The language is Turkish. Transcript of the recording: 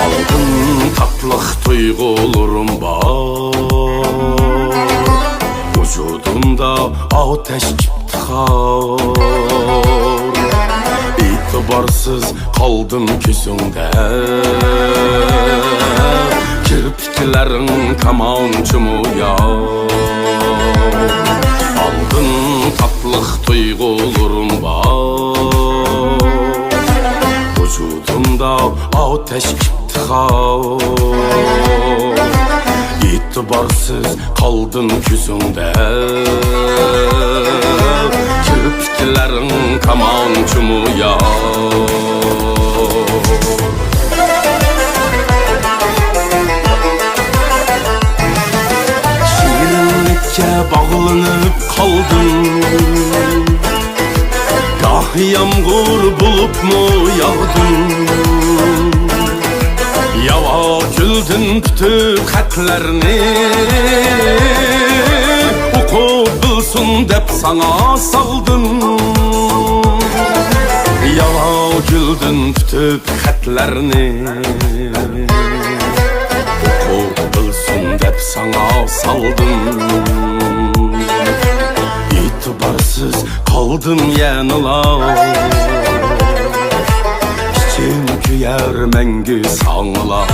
Aldın tatlıq duyğulurum var, vücudumda ateş iftihar. İtibarsız kaldım küsünde, kirpiklerin kamancımı yar. Aldın tatlıq duyğulurum var, vücudumda ateş iftihar. İtibarsız kaldın küsünde, kirpiklerin kamancımı yar. Şirinlikке bağlanıp kaldım, gah yağmur bulup mu yağdın? Yava güldün bütün xətlərini, oku bilsin dep sana saldım. Yava güldün bütün xətlərini, oku bilsin dep sana saldım. İtibarsız kaldım yanılar, İçim güyer məngü sanlar.